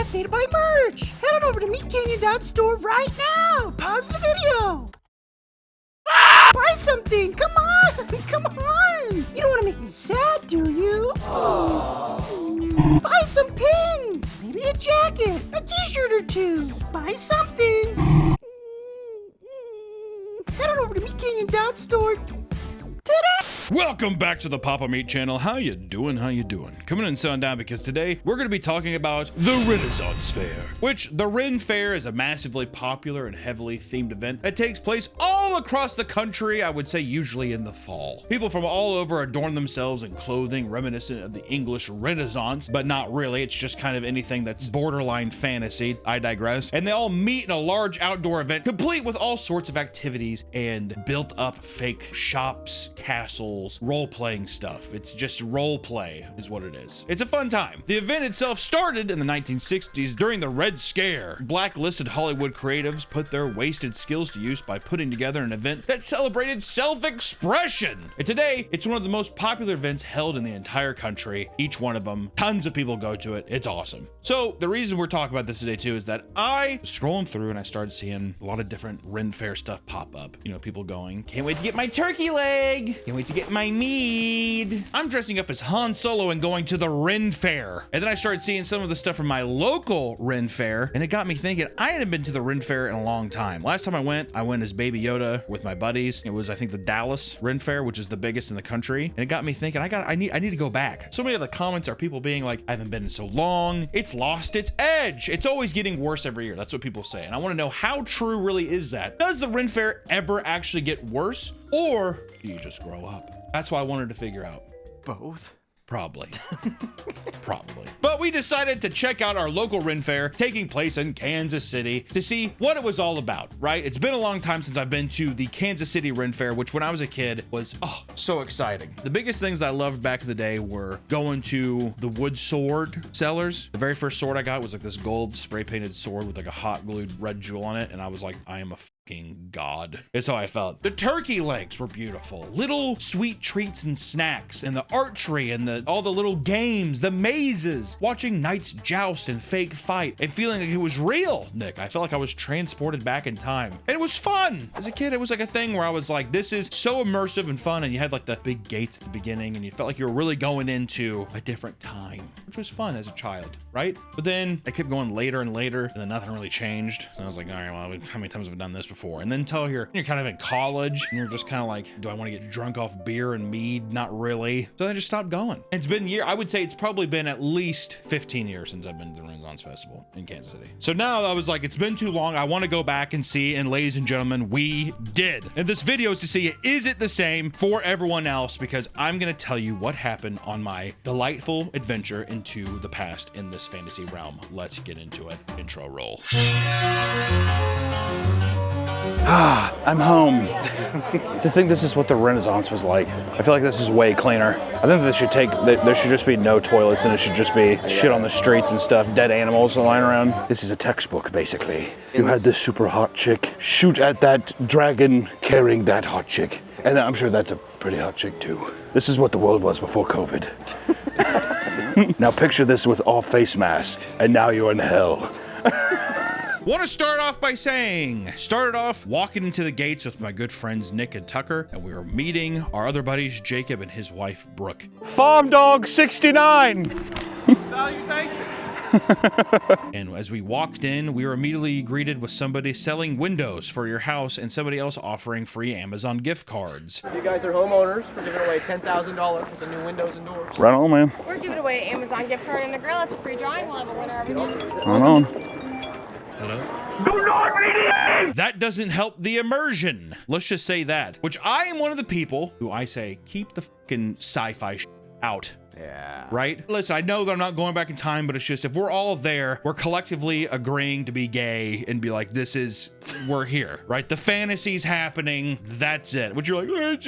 devastated by merch. Head on over to meatcanyon.store right now. Pause the video. Buy something. Come on. Come on. You don't want to make me sad, do you? Buy some pins. Maybe a jacket. A t-shirt or two. Buy something. Head on over to meatcanyon.store. Welcome back to the Papa Meat channel. How you doing? How you doing? Coming in sundown because today we're going to be talking about the Renaissance Fair, which the Ren Fair is a massively popular and heavily themed event that takes place all across the country. I would say usually in the fall. People from all over adorn themselves in clothing reminiscent of the English Renaissance, but not really. It's just kind of anything that's borderline fantasy. I digress. And they all meet in a large outdoor event complete with all sorts of activities and built up fake shops, castles, role-playing stuff. It's just role play is what it is. It's a fun time. The event itself started in the 1960s during the Red Scare. Blacklisted Hollywood creatives put their wasted skills to use by putting together an event that celebrated self-expression. And today, it's one of the most popular events held in the entire country. Each one of them, tons of people go to it. It's awesome. So the reason we're talking about this today too is that I was scrolling through and I started seeing a lot of different Ren Fair stuff pop up. You know, people going, can't wait to get my turkey leg. Can't wait to get my mead. I'm dressing up as Han Solo and going to the Ren Fair. And then I started seeing some of the stuff from my local Ren Fair, and it got me thinking I hadn't been to the Ren Fair in a long time. Last time I went as Baby Yoda with my buddies. It was, I think, the Dallas Ren Fair, which is the biggest in the country. And it got me thinking I need to go back. So many of the comments are people being like, I haven't been in so long. It's lost its edge. It's always getting worse every year. That's what people say. And I want to know, how true really is that? Does the Ren Fair ever actually get worse, or do you just grow up? That's what I wanted to figure out. Both? Probably. Probably. But we decided to check out our local Ren Fair taking place in Kansas City to see what it was all about, right? It's been a long time since I've been to the Kansas City Ren Fair, which when I was a kid was, so exciting. The biggest things that I loved back in the day were going to the wood sword sellers. The very first sword I got was like this gold spray painted sword with like a hot glued red jewel on it. And I was like, I am a fucking god. That's how I felt. The turkey legs were beautiful. Little sweet treats and snacks, and the archery and all the little games, the mazes, watching knights joust and fake fight and feeling like it was real, Nick. I felt like I was transported back in time. And it was fun. As a kid, it was like a thing where I was like, this is so immersive and fun. And you had like the big gates at the beginning and you felt like you were really going into a different time, which was fun as a child, right? But then I kept going later and later and then nothing really changed. So I was like, all right, well, how many times have I done this before? And then until you're kind of in college and you're just kind of like, do I want to get drunk off beer and mead? Not really. So I just stopped going. It's been I would say it's probably been at least 15 years since I've been to the Renaissance Festival in Kansas City. So now I was like, it's been too long. I want to go back and see. And ladies and gentlemen, we did. And this video is to see, is it the same for everyone else? Because I'm going to tell you what happened on my delightful adventure into the past in this fantasy realm. Let's get into it. Intro roll. I'm home. To think this is what the Renaissance was like. I feel like this is way cleaner. I think there should just be no toilets and it should just be shit on the streets and stuff, dead animals lying around. This is a textbook, basically. You had this super hot chick shoot at that dragon carrying that hot chick. And I'm sure that's a pretty hot chick too. This is what the world was before COVID. Now picture this with all face masks, and now you're in hell. Want to start off by saying, started off walking into the gates with my good friends Nick and Tucker, and we were meeting our other buddies Jacob and his wife Brooke. Farm Dog 69! Salutations! And as we walked in, we were immediately greeted with somebody selling windows for your house and somebody else offering free Amazon gift cards. You guys are homeowners. We're giving away $10,000 for the new windows and doors. Right on, man. We're giving away an Amazon gift card and a grill. It's a free drawing. We'll have a winner every month. Right on. Hello? Do not read it! That doesn't help the immersion. Let's just say that. Which I am one of the people who I say, keep the fucking sci-fi out. Yeah. Right? Listen, I know that I'm not going back in time, but it's just, if we're all there, we're collectively agreeing to be gay and be like, we're here, right? The fantasy's happening. That's it. But you're like,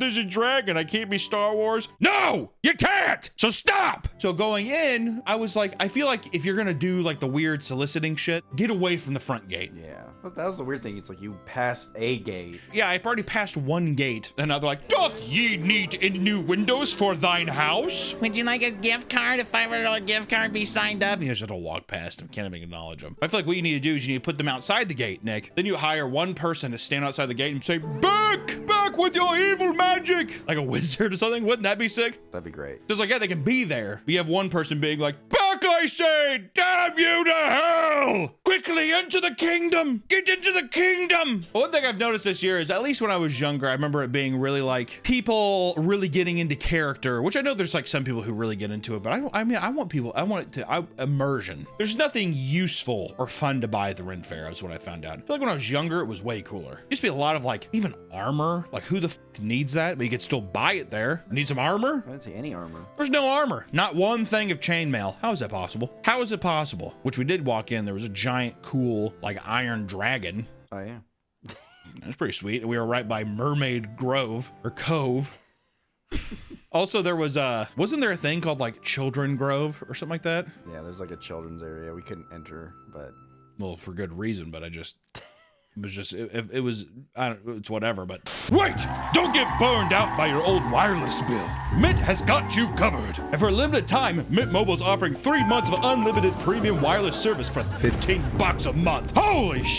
there's a dragon. I can't be Star Wars. No, you can't. So stop. So going in, I was like, I feel like if you're going to do like the weird soliciting shit, get away from the front gate. Yeah. That was the weird thing. It's like you passed a gate. Yeah, I've already passed one gate. And now they're like, doth ye need any new windows for thine house? would you like a gift card? A $500 gift card? Be signed up. You just have to walk past them. Can't even acknowledge them. I feel like what you need to do is you need to put them outside the gate, Nick. Then you hire one person to stand outside the gate and say, back with your evil magic. Like a wizard or something. Wouldn't that be sick? That'd be great. Just like, yeah, they can be there. But you have one person being like, back, I say, damn you to hell. Quickly into the kingdom. Get into the kingdom. One thing I've noticed this year is, at least when I was younger, I remember it being really like people really getting into character, which I know there's like some people who really get into it, but I want it to immersion. There's nothing useful or fun to buy at the Ren Fair, is what I found out. I feel like when I was younger, it was way cooler. Used to be a lot of like, even armor. Like, who the f needs that? But you could still buy it there. Need some armor? I didn't see any armor. There's no armor. Not one thing of chainmail. How is that possible? How is it possible? Which we did walk in. There was a giant, cool, like iron dragon. Oh, yeah. That's pretty sweet. We were right by Mermaid Grove or Cove. Also, there was wasn't there a thing called like Children Grove or something like that? Yeah, there's like a children's area. We couldn't enter, but Well, for good reason, but it was, I don't, it's whatever, but. Wait! Don't get burned out by your old wireless bill. Mint has got you covered. And for a limited time, Mint Mobile is offering 3 months of unlimited premium wireless service for $15 a month. Holy sh!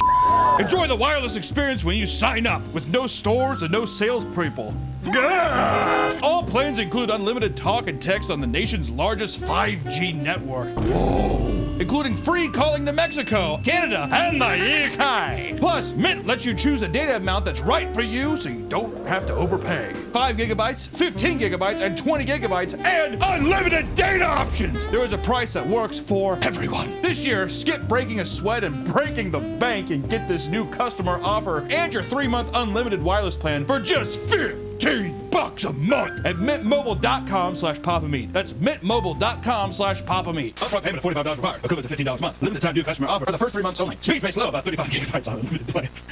Enjoy the wireless experience when you sign up with no stores and no salespeople. Gah! All plans include unlimited talk and text on the nation's largest 5G network. Whoa! Including free calling to Mexico, Canada, and the UK. Plus, Mint lets you choose a data amount that's right for you so you don't have to overpay. 5 gigabytes, 15 gigabytes, and 20 gigabytes, and unlimited data options. There is a price that works for everyone. This year, skip breaking a sweat and breaking the bank and get this new customer offer and your 3-month unlimited wireless plan for just $15 a month at mintmobile.com/papameat. That's mintmobile.com/papameat. Upfront payment of $45 required, equivalent to $15 a month. Limited time new customer offer for the first 3 months only. Speed space low, about 35 gigabytes on unlimited plans.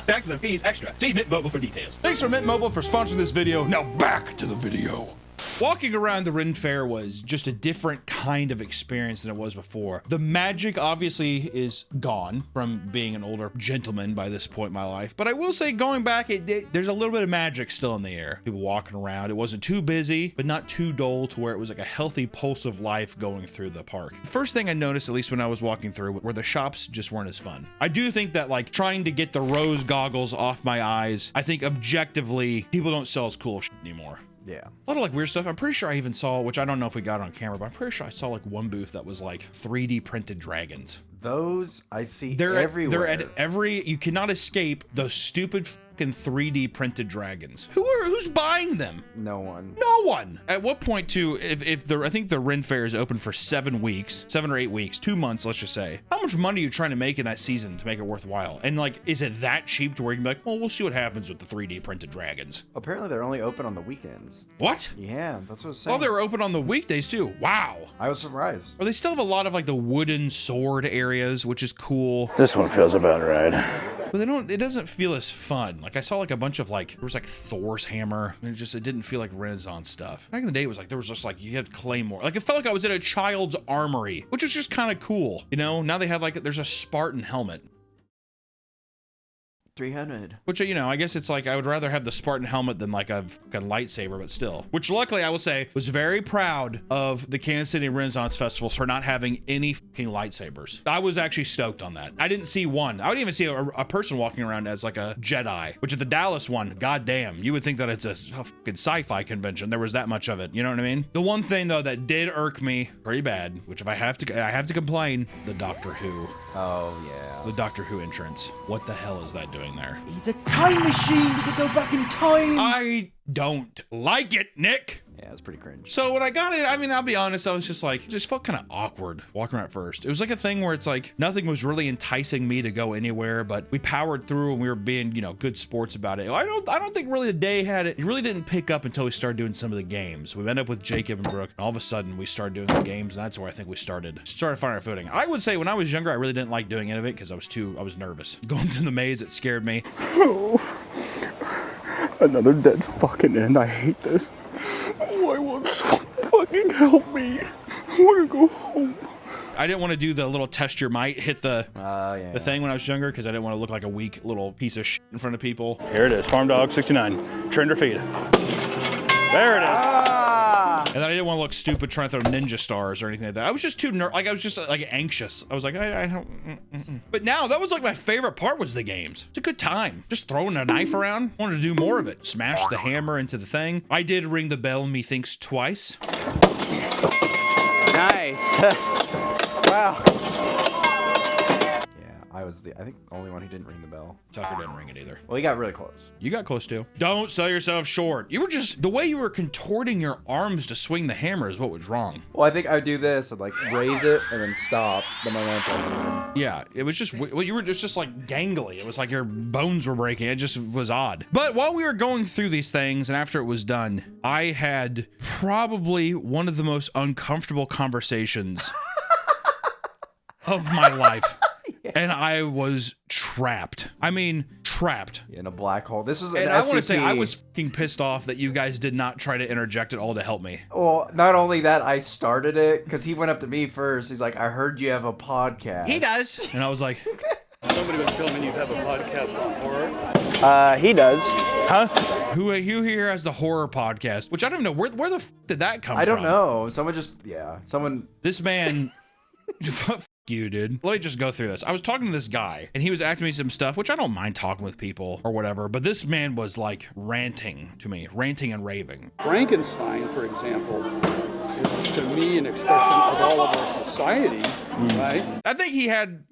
Taxes and fees extra. See Mint Mobile for details. Thanks for Mint Mobile for sponsoring this video. Now back to the video. Walking around the Ren Fair was just a different kind of experience than it was before. The magic obviously is gone from being an older gentleman by this point in my life, but I will say going back, there's a little bit of magic still in the air. People walking around. It wasn't too busy, but not too dull to where it was like a healthy pulse of life going through the park. The first thing I noticed, at least when I was walking through, were the shops just weren't as fun. I do think that like trying to get the rose goggles off my eyes, I think objectively people don't sell as cool shit anymore. yeah. A lot of like weird stuff. I'm pretty sure I even saw, which I don't know if we got on camera, but I'm pretty sure I saw like one booth that was like 3D printed dragons. Those I see They're everywhere. at every, you cannot escape those stupid fucking 3D printed dragons. Who's buying them? No one. No one. At what point too, if I think the Ren Fair is open for 7 weeks, 7 or 8 weeks, 2 months, let's just say. How much money are you trying to make in that season to make it worthwhile? And like, is it that cheap to where you can be like, well, we'll see what happens with the 3D printed dragons? Apparently they're only open on the weekends. What? Yeah, that's what I was saying. Oh, they were open on the weekdays too. Wow. I was surprised. Well, they still have a lot of like the wooden sword areas, which is cool. This one feels about right. But they don't, it doesn't feel as fun. Like I saw like a bunch of like, there was like Thor's hammer. And it didn't feel like Renaissance stuff. Back in the day, it was like, there was just like, you had Claymore. Like it felt like I was in a child's armory, which was just kind of cool. You know, now they have like, there's a Spartan helmet. 300. Which, you know, I guess it's like, I would rather have the Spartan helmet than like a fucking lightsaber, but still. Which luckily, I will say, was very proud of the Kansas City Renaissance Festival for not having any fucking lightsabers. I was actually stoked on that. I didn't see one. I wouldn't even see a person walking around as like a Jedi, which at the Dallas one, goddamn, you would think that it's a fucking sci-fi convention. There was that much of it. You know what I mean? The one thing though that did irk me pretty bad, which if I have to complain, the Doctor Who. Oh, yeah. The Doctor Who entrance. What the hell is that doing there? It's a time machine. You can go back in time. I don't like it, Nick. Yeah, it's pretty cringe. So when I got it, I mean, I'll be honest, I was just like, it just felt kind of awkward walking around at first. It was like a thing where it's like, nothing was really enticing me to go anywhere, but we powered through and we were being, you know, good sports about it. I don't think really the day had it. It really didn't pick up until we started doing some of the games. We ended up with Jacob and Brooke, and all of a sudden we started doing the games, and that's where I think we started finding our footing. I would say when I was younger, I really didn't like doing any of it because I was nervous. Going through the maze, it scared me. Another dead fucking end. I hate this. Why won't someone fucking help me? I want to go home. I didn't want to do the little test your might, hit the thing when I was younger because I didn't want to look like a weak little piece of shit in front of people. Here it is, Farm Dog 69. Trend or feed. There it is. And then I didn't want to look stupid trying to throw ninja stars or anything like that. I was just too like I was just like anxious. I was like, I don't. But now that was like my favorite part was the games. It's a good time. Just throwing a knife around. Wanted to do more of it. Smash the hammer into the thing. I did ring the bell, methinks, twice. Nice. Wow. I was I think the only one who didn't ring the bell. Tucker didn't ring it either. Well, he got really close. You got close too. Don't sell yourself short. You were just, the way you were contorting your arms to swing the hammer is what was wrong. Well, I think I would do this. I'd like raise it and then stop the momentum. Yeah, it was just, well, you were just like gangly. It was like your bones were breaking. It just was odd. But while we were going through these things and after it was done, I had probably one of the most uncomfortable conversations of my life. And I was trapped. I mean, trapped. In a black hole. This is an And I want to SCP. say, I was fucking pissed off that you guys did not try to interject at all to help me. Well, not only that, I started it because he went up to me first. He's like, I heard you have a podcast. He does. And I was like, Somebody was telling me you have a podcast on horror. He does. Huh? who here has the horror podcast? Which I don't know. Where the f did that come from? I don't know. Someone just, yeah. Someone. This man... F you, dude. Let me just go through this. I was talking to this guy and he was asking me some stuff, which I don't mind talking with people or whatever, but this man was like ranting to me, ranting and raving. Frankenstein, for example, is to me an expression of all of our society, right? I think he had,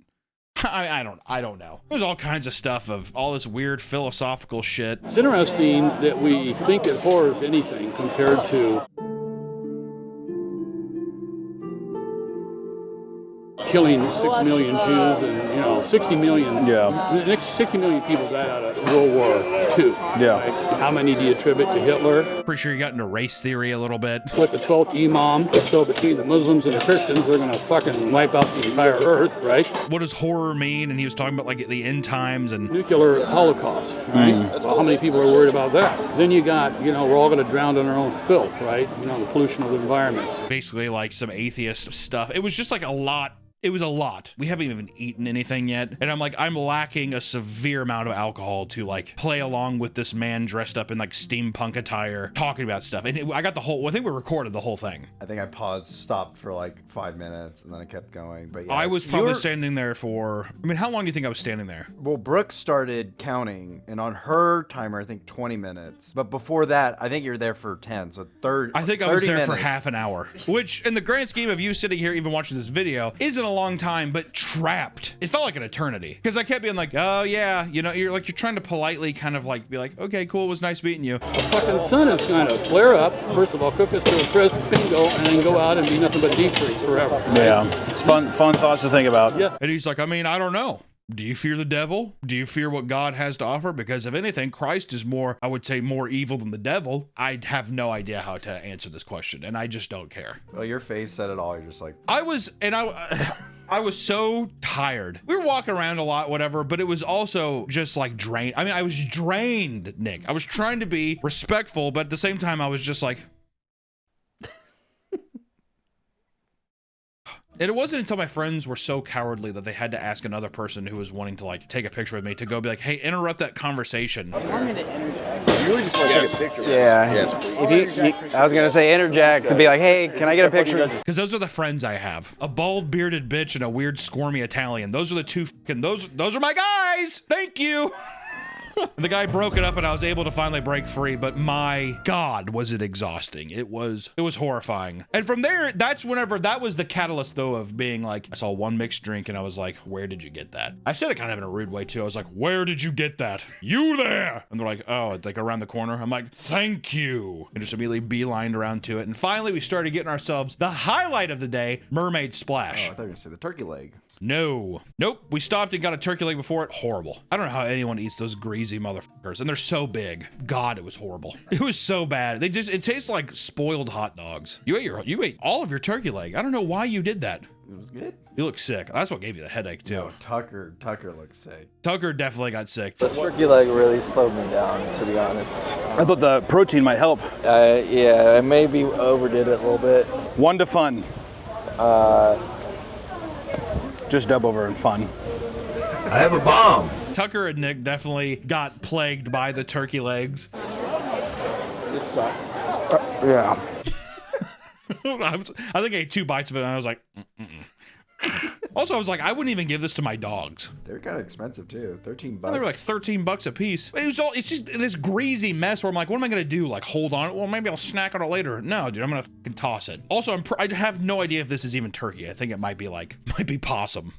I don't know. It was all kinds of stuff of all this weird philosophical shit. It's interesting that we think that horror is anything compared to killing 6 million Jews and 60 million. Yeah. The next 60 million people died out of World War II. Yeah. Right? How many do you attribute to Hitler? Pretty sure you got into race theory a little bit. With the 12th Imam, so between the Muslims and the Christians, they're gonna fucking wipe out the entire earth, right? What does horror mean? And he was talking about like the end times and Nuclear holocaust, right? Well, how many people are worried about that? Then you got, we're all gonna drown in our own filth, right? The pollution of the environment. basically like some atheist stuff. It was just like a lot. It was a lot. We haven't even eaten anything yet. And I'm lacking a severe amount of alcohol to like play along with this man dressed up in like steampunk attire talking about stuff. And I got the whole, I think we recorded the whole thing. I think I stopped for like 5 minutes, and then I kept going. But yeah, I was probably standing there for, how long do you think I was standing there? Well, Brooke started counting, and on her timer, I think 20 minutes. But before that, I think you're there for 10, so I think I was there for minutes. half an hour, which in the grand scheme of you sitting here even watching this video isn't a long time, but trapped. It felt like an eternity because I kept being like, oh yeah, you're trying to politely kind of like be like, okay, cool, it was nice meeting you. The fucking sun is gonna flare up. First of all, cook us to a crisp, bingo, and then go out and be nothing but deep freeze forever. Yeah. It's fun thoughts to think about. Yeah. And he's like, I don't know. Do you fear the devil? Do you fear what God has to offer? Because if anything, Christ is more, I would say, more evil than the devil. I have no idea how to answer this question, and I just don't care. Well, your face said it all. You're just like, I was so tired. We were walking around a lot, whatever, but it was also just like drained. I was drained, Nick. I was trying to be respectful, but at the same time, I was just like, and it wasn't until my friends were so cowardly that they had to ask another person who was wanting to like take a picture with me to go be like, hey, interrupt that conversation. Yeah. I was gonna say interject to be like, hey, can I get a picture? Because those are the friends I have. A bald bearded bitch and a weird squirmy Italian. Those are the two those are my guys. Thank you. The guy broke it up and I was able to finally break free, but my God, was it exhausting. It was horrifying. And from there, that was the catalyst though of being like, I saw one mixed drink and I was like, where did you get that? I said it kind of in a rude way too. I was like, where did you get that? You there? And they're like, oh, it's like around the corner. I'm like, thank you. And just immediately beelined around to it. And finally we started getting ourselves the highlight of the day, Mermaid Splash. oh, I thought you were gonna say the turkey leg. No. Nope. We stopped and got a turkey leg before it. Horrible. I don't know how anyone eats those greasy motherfuckers. And they're so big. God, it was horrible. It was so bad. It tastes like spoiled hot dogs. You ate all of your turkey leg. I don't know why you did that. It was good. You look sick. That's what gave you the headache too. No, Tucker looks sick. Tucker definitely got sick. The turkey leg really slowed me down, to be honest. I thought the protein might help. Yeah, I maybe overdid it a little bit. 1 to fun. Just dub over and fun. I have a bomb. Tucker and Nick definitely got plagued by the turkey legs. This sucks. Yeah. I think I ate 2 bites of it and I was like, Also, I was like, I wouldn't even give this to my dogs. They're kind of expensive too. 13 bucks. Well, they were like 13 bucks a piece. It's just this greasy mess where I'm like, what am I gonna do? Like hold on it? Well, maybe I'll snack on it later. No, dude, I'm gonna fucking toss it. Also, I have no idea if this is even turkey. I think it might be possum.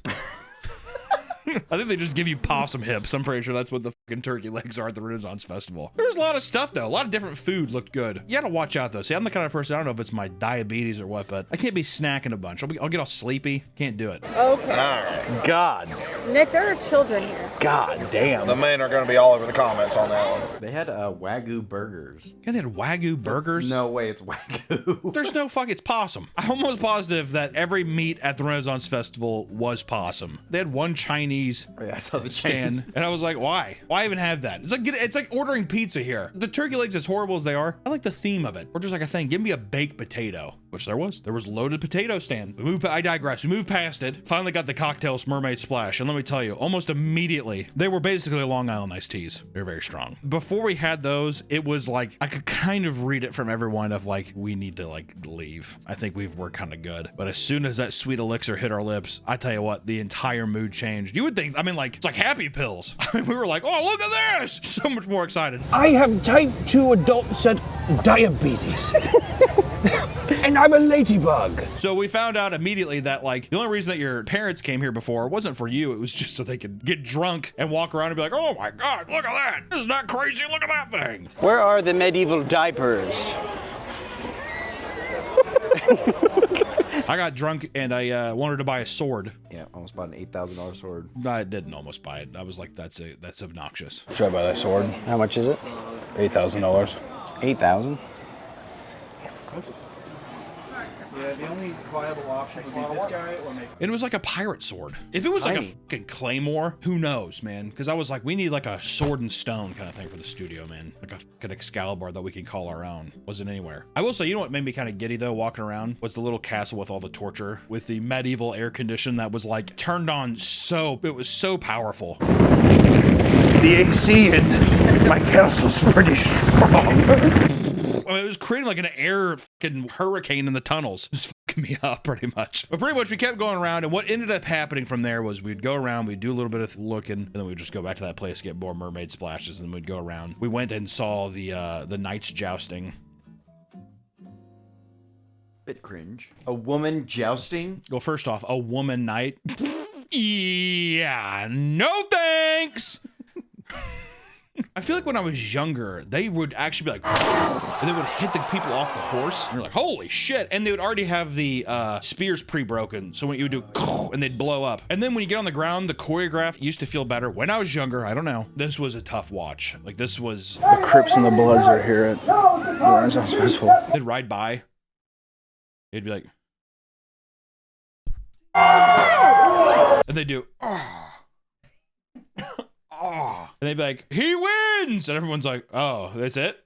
I think they just give you possum hips. I'm pretty sure that's what the fucking turkey legs are at the Renaissance Festival. There was a lot of stuff though. A lot of different food looked good. You gotta watch out though. See, I'm the kind of person, I don't know if it's my diabetes or what, but I can't be snacking a bunch. I'll get all sleepy. Can't do it. Okay. God. Nick, there are children here. God damn. The men are going to be all over the comments on that one. They had Wagyu burgers. Yeah, they had Wagyu burgers. No way, it's Wagyu. There's no fuck, it's possum. I'm almost positive that every meat at the Renaissance Festival was possum. They had one Chinese I saw the stand, and I was like, why? Why even have that? It's like ordering pizza here. The turkey legs, as horrible as they are, I like the theme of it. Or just like a thing, give me a baked potato, which there was. There was loaded potato stand. I digress. We moved past it. Finally got the cocktails Mermaid Splash, and let me tell you, almost immediately, they were basically Long Island iced teas. They're very strong. Before we had those, it was like, I could kind of read it from everyone of like, we need to like leave. I think we're kind of good. But as soon as that sweet elixir hit our lips, I tell you what, the entire mood changed. You would think, I mean, like, it's like happy pills. I mean, we were like, oh, look at this. So much more excited. I have type 2 adult set diabetes. And I'm a ladybug. So we found out immediately that like the only reason that your parents came here before wasn't for you. It was just so they could get drunk and walk around and be like, oh my God, look at that. This is not crazy. Look at that thing. Where are the medieval diapers? I got drunk and I wanted to buy a sword. Yeah, almost bought an $8,000 sword. I didn't almost buy it. I was like, that's obnoxious. Should I buy that sword? How much is it? $8,000. 8,000. Yeah, the only viable option would be this guy or make. And it was like a pirate sword. If it was like a fucking claymore, who knows, man? Because I was like, we need like a sword and stone kind of thing for the studio, man. Like a fucking Excalibur that we can call our own. Wasn't anywhere. I will say, you know what made me kind of giddy though, walking around? Was the little castle with all the torture, with the medieval air condition that was like turned on so, it was so powerful. The AC in my castle's pretty strong. It was creating like an air fucking hurricane in the tunnels. It was fucking me up pretty much. But pretty much we kept going around, and what ended up happening from there was we'd go around, we'd do a little bit of looking, and then we'd just go back to that place, get more mermaid splashes, and then we'd go around. We went and saw the knights jousting. Bit cringe. A woman jousting? Well, first off, a woman knight? Yeah, no thanks! I feel like when I was younger, they would actually be like, and they would hit the people off the horse, and you're like, holy shit. And they would already have the spears pre-broken, so when you would do, and they'd blow up. And then when you get on the ground, the choreograph used to feel better. When I was younger, I don't know. This was a tough watch. Like, this was... The Crips and the Bloods are here at the Renaissance Festival. They'd ride by. They'd be like... And they'd do... Oh. And they'd be like, he wins! And everyone's like, oh, that's it?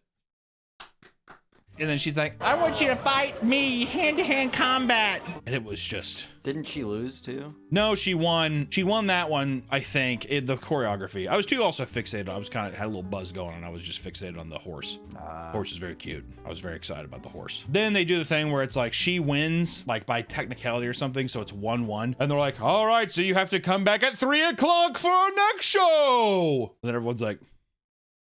And then she's like, I want you to fight me, hand-to-hand combat. And it was just... Didn't she lose too? No, she won. She won that one, I think, the choreography. I was too also fixated. I was kind of had a little buzz going, and I was just fixated on the horse. Horse is very cute. I was very excited about the horse. Then they do the thing where it's like she wins, like by technicality or something, so it's 1-1. And they're like, all right, so you have to come back at 3 o'clock for our next show. And then everyone's like,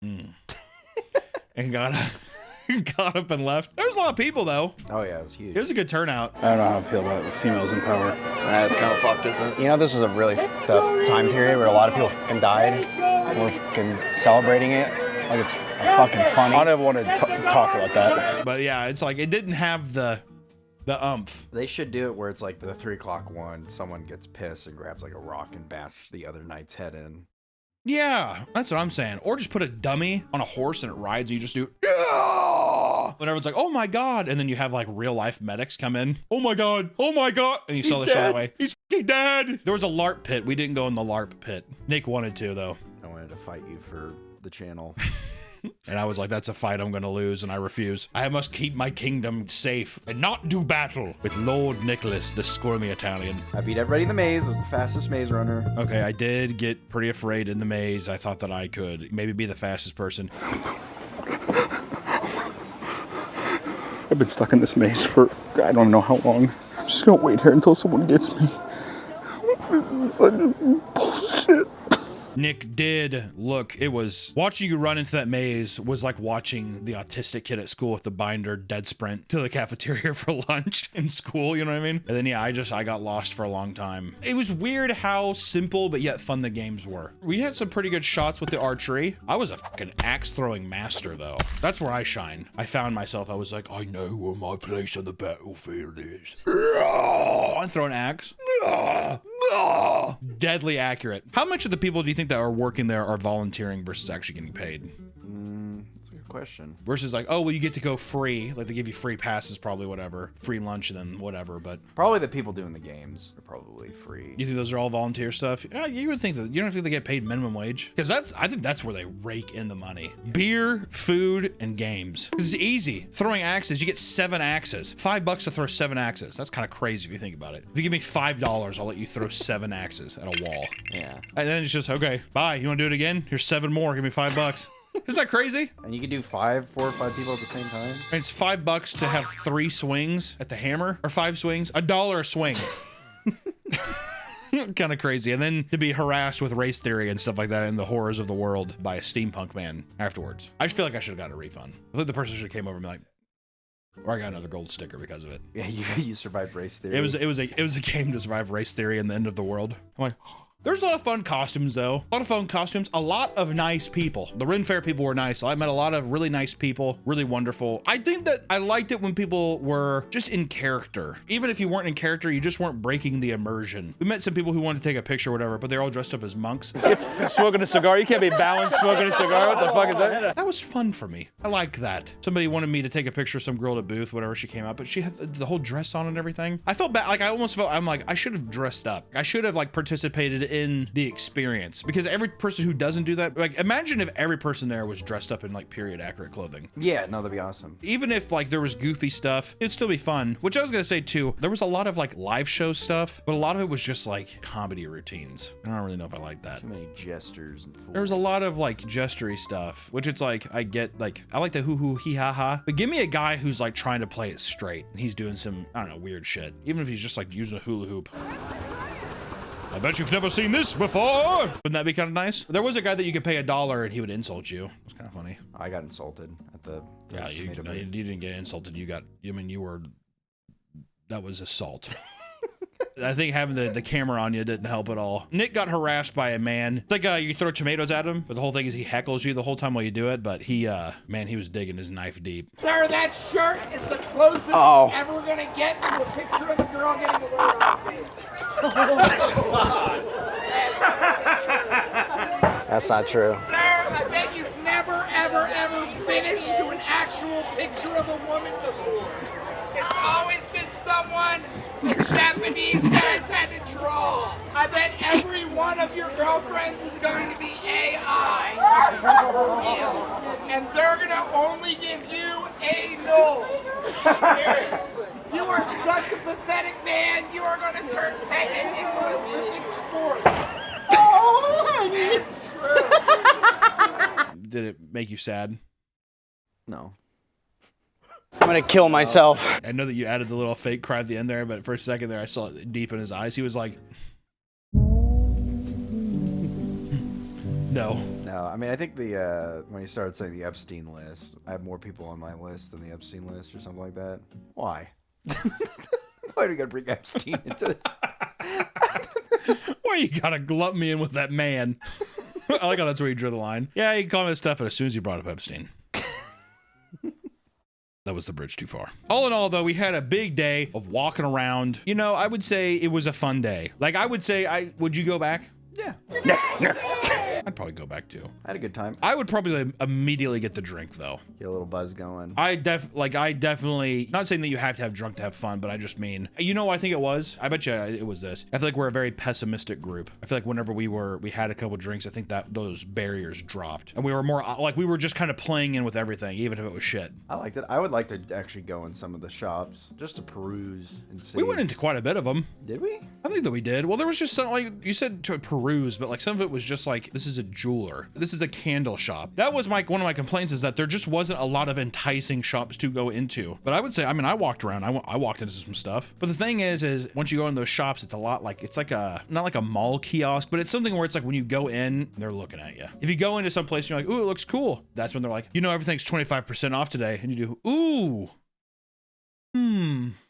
and got up and left. There's a lot of people though. Oh yeah, it was huge. It was a good turnout. I don't know how I feel about females in power. It's kind of fucked, isn't it? You know, this was a really fucked up time period where a lot of people fucking died. We're fucking celebrating it like it's fucking funny. I never wanted to talk about that. But yeah, it's like it didn't have the umph. They should do it where it's like the 3 o'clock one, someone gets pissed and grabs like a rock and bash the other knight's head in. Yeah, that's what I'm saying. Or just put a dummy on a horse and it rides and you just do, yeah! And everyone's like, oh my God. And then you have like real life medics come in. Oh my God. Oh my God. And you saw the show that way. He's fucking dead. There was a LARP pit. We didn't go in the LARP pit. Nick wanted to though. I wanted to fight you for the channel. And I was like, that's a fight I'm gonna lose, and I refuse. I must keep my kingdom safe and not do battle with Lord Nicholas, the squirmy Italian. I beat everybody in the maze. I was the fastest maze runner. Okay, I did get pretty afraid in the maze. I thought that I could maybe be the fastest person. I've been stuck in this maze for I don't know how long. I'm just gonna wait here until someone gets me. This is such bullshit. Nick did look, it was watching you run into that maze was like watching the autistic kid at school with the binder dead sprint to the cafeteria for lunch in school, you know what I mean? And then yeah, I got lost for a long time. It was weird how simple but yet fun the games were. We had some pretty good shots with the archery. I was a fucking axe throwing master though. That's where I shine. I found myself, I was like, I know where my place on the battlefield is. I'm throwing axe. Deadly accurate. How much of the people do you think that are working there are volunteering versus actually getting paid? That's a good question. Versus like, oh, well, you get to go free. Like they give you free passes, probably whatever. Free lunch and then whatever, but. Probably the people doing the games are probably free. You think those are all volunteer stuff? Yeah, you would think that. You don't think they get paid minimum wage? Because I think that's where they rake in the money. Beer, food, and games. It's easy. Throwing axes, you get 7 axes. $5 to throw 7 axes. That's kind of crazy if you think about it. If you give me $5, I'll let you throw 7 axes at a wall. Yeah. And then it's just, okay, bye. You want to do it again? Here's 7 more. Give me $5. Isn't that crazy? And you can do 4 or 5 people at the same time? It's $5 to have 3 swings at the hammer, or 5 swings. $1 a swing. Kind of crazy. And then to be harassed with race theory and stuff like that and the horrors of the world by a steampunk man afterwards. I feel like I should have gotten a refund. I think the person should have came over and be like, or I got another gold sticker because of it. Yeah, you survived race theory. It was a game to survive race theory and the end of the world. I'm like, there's a lot of fun costumes though. A lot of fun costumes, a lot of nice people. The Ren Fair people were nice. I met a lot of really nice people, really wonderful. I think that I liked it when people were just in character. Even if you weren't in character, you just weren't breaking the immersion. We met some people who wanted to take a picture or whatever, but they're all dressed up as monks. You're smoking a cigar, you can't be balanced smoking a cigar. What the fuck is that? That was fun for me. I like that. Somebody wanted me to take a picture of some girl at a booth, whatever she came up, but she had the whole dress on and everything. I felt bad. Like I almost felt, I'm like, I should have dressed up. I should have like participated in the experience because every person who doesn't do that, like imagine if every person there was dressed up in like period accurate clothing. Yeah, no, that'd be awesome. Even if like there was goofy stuff, it'd still be fun. Which I was gonna say too, there was a lot of like live show stuff, but a lot of it was just like comedy routines. I don't really know if I like that. Too many gestures and fools. There was a lot of like gestury stuff, which it's like, I get like, I like the hoo hoo hee ha ha, but give me a guy who's like trying to play it straight and he's doing some, I don't know, weird shit. Even if he's just like using a hula hoop. I bet you've never seen this before. Wouldn't that be kind of nice? There was a guy that you could pay $1 and he would insult you. It was kind of funny. I got insulted at the yeah, you didn't get insulted. That was assault. I think having the camera on you didn't help at all. Nick got harassed by a man. It's like you throw tomatoes at him, but the whole thing is he heckles you the whole time while you do it, but he, man, he was digging his knife deep. Sir, that shirt is the closest you're ever gonna get to a picture of a girl getting the word off me. That's not true. Sir, I bet you've never, ever, ever finished to an actual picture of a woman before. It's always been someone the Japanese guys had to draw. I bet every one of your girlfriends is going to be AI. And they're going to only give you a no. Seriously. You are such a pathetic man. You are going to turn pegging into a Olympic sport. Oh, it's true. Did it make you sad? No. I'm gonna kill myself. I know that you added the little fake cry at the end there, but for a second there, I saw it deep in his eyes. He was like, no. No, I mean, I think the when you started saying the Epstein list, I have more people on my list than the Epstein list or something like that. Why? Why do you gotta bring Epstein into this? Why you gotta lump me in with that man? I like how that's where you drew the line. Yeah, you call me this stuff, but as soon as you brought up Epstein. That was the bridge too far. All in all, though, we had a big day of walking around. You know, I would say it was a fun day. Like, I would say, would you go back? Yeah. I'd probably go back too. I had a good time. I would probably immediately get the drink though. Get a little buzz going. I definitely, not saying that you have to have drunk to have fun, but I just mean, you know what I think it was? I bet you it was this. I feel like we're a very pessimistic group. I feel like whenever we had a couple drinks, I think that those barriers dropped. And we were more, like we were just kind of playing in with everything, even if it was shit. I liked it. I would like to actually go in some of the shops, just to peruse and see. We went into quite a bit of them. Did we? I think that we did. Well, there was just something, like, you said to peruse, but like some of it was just like, this is is a jeweler. This is a candle shop. That was one of my complaints, is that there just wasn't a lot of enticing shops to go into. But I would say, I mean, I walked around, I walked into some stuff. But the thing is once you go in those shops, it's a lot like, it's like not like a mall kiosk, but it's something where it's like when you go in, they're looking at you. If you go into some place and you're like, ooh, it looks cool. That's when they're like, you know, everything's 25% off today. And you do, ooh,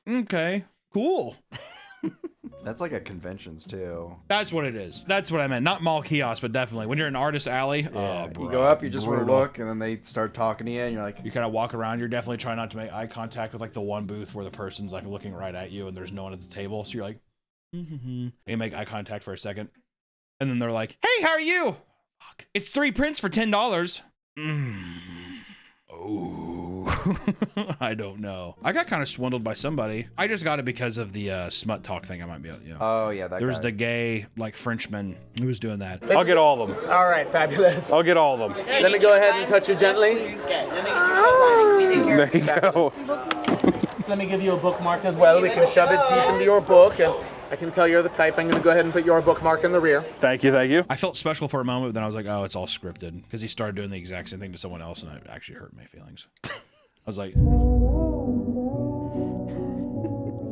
okay, cool. That's like at conventions too. That's what it is. That's what I meant. Not mall kiosk, but definitely when you're in Artist Alley. Yeah, Oh, bro, you go up, you just want to brutal. look, and then they start talking to you, and you're like, You kind of walk around. You're definitely trying not to make eye contact with like the one booth where the person's like looking right at you and there's no one at the table. So you're like, and you make eye contact for a second. And then they're like, hey, how are you? Fuck. It's 3 prints for $10. Oh, I don't know. I got kind of swindled by somebody. I just got it because of the smut talk thing. I might be, you know. oh yeah, that There was guy. the gay like Frenchman who was doing that. I'll get all of them. All right, fabulous. I'll get all of them. Let me go ahead and touch you gently. There you go. Let me give you a bookmark as well. We can shove it deep into your book, and I can tell you're the type. I'm going to go ahead and put your bookmark in the rear. Thank you, thank you. I felt special for a moment, but then I was like, oh, it's all scripted, because he started doing the exact same thing to someone else, and it actually hurt my feelings. I was like,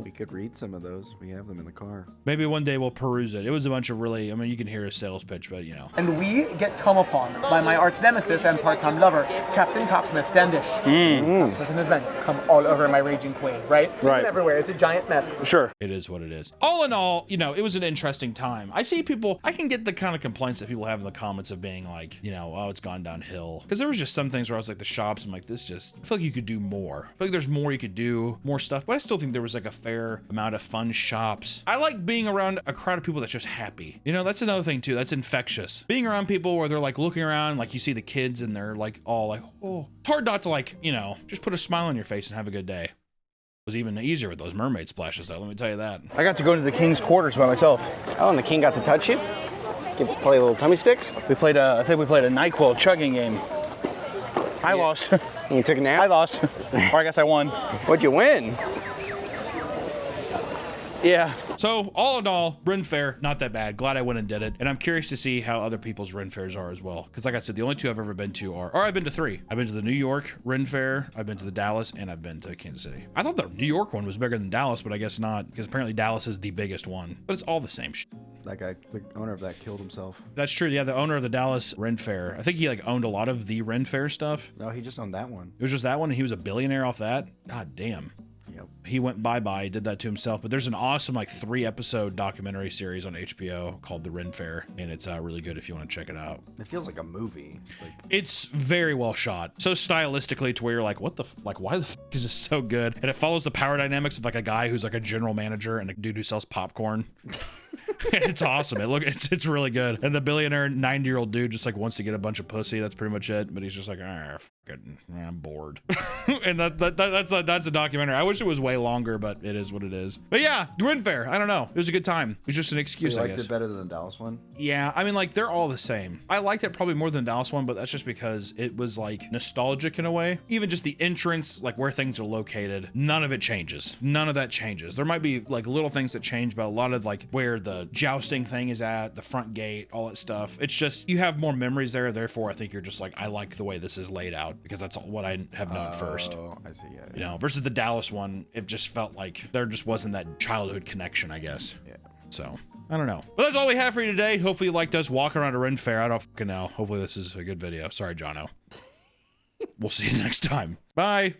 We could read some of those. We have them in the car. maybe one day we'll peruse it. It was a bunch of really, I mean, you can hear a sales pitch, but you know. And we get come upon by my arch nemesis and part-time lover, Captain Cocksmith Standish. Cocksmith and his men come all over my raging queen, right? Singing Right. everywhere. It's a giant mess. Sure. It is what it is. All in all, you know, it was an interesting time. I see people, I can get the kind of complaints that people have in the comments of being like, you know, oh, it's gone downhill. Because there was just some things where I was like, the shops, I'm like, this just, I feel like you could do more. I feel like there's more you could do, more stuff, but I still think there was like a fair amount of fun shops. I like being around a crowd of people that's just happy. You know, that's another thing too. That's infectious. Being around people where they're like looking around, like you see the kids and they're like all like, oh, it's hard not to like, you know, just put a smile on your face and have a good day. It was even easier with those mermaid splashes though, let me tell you that. I got to go into the king's quarters by myself. Oh, and the king got to touch you? Play little tummy sticks? We played I think we played a NyQuil chugging game. I lost. And you took a nap? I lost. Or I guess I won. What'd you win? Yeah. So all in all, Ren Fair, not that bad. Glad I went and did it. And I'm curious to see how other people's Ren Fairs are as well. Because like I said, the only 2 I've ever been to are, or I've been to 3. I've been to the New York Ren Fair, I've been to the Dallas, and I've been to Kansas City. I thought the New York one was bigger than Dallas, but I guess not. Because apparently Dallas is the biggest one. But it's all the same shit. That guy, the owner of that, killed himself. That's true. Yeah, the owner of the Dallas Ren Fair. I think he like owned a lot of the Ren Fair stuff. No, he just owned that one. It was just that one, and he was a billionaire off that. God damn. Yep. He went bye-bye, did that to himself. But there's an awesome like 3-episode documentary series on HBO called The Ren Fair, and it's really good if you want to check it out. It feels like a movie. Like, It's very well shot, so stylistically to where you're like, what the like, why the f is this so good? And it follows the power dynamics of like a guy who's like a general manager and a dude who sells popcorn. It's awesome. It's really good. And the billionaire 90-year-old dude just like wants to get a bunch of pussy. That's pretty much it. But he's just like, f it, I'm bored. And that's a documentary. I wish it was way longer, but it is what it is. But yeah, Ren Fair. I don't know. It was a good time. It was just an excuse, so you I liked guess. it better than the Dallas one? Yeah, I mean, like, they're all the same. I liked it probably more than the Dallas one, but that's just because it was, like, nostalgic in a way. Even just the entrance, like, where things are located, none of it changes. None of that changes. There might be, like, little things that change, but a lot of, like, where the jousting thing is at, the front gate, all that stuff. It's just, you have more memories there, therefore, I think you're just like, I like the way this is laid out, because that's what I have known first. Oh, I see, yeah. You know, versus the Dallas one, it just felt like there just wasn't that childhood connection, I guess. Yeah. So, I don't know. But that's all we have for you today. Hopefully you liked us walking around a Ren Fair. I don't fucking know. Hopefully this is a good video. Sorry, Jono. We'll see you next time. Bye.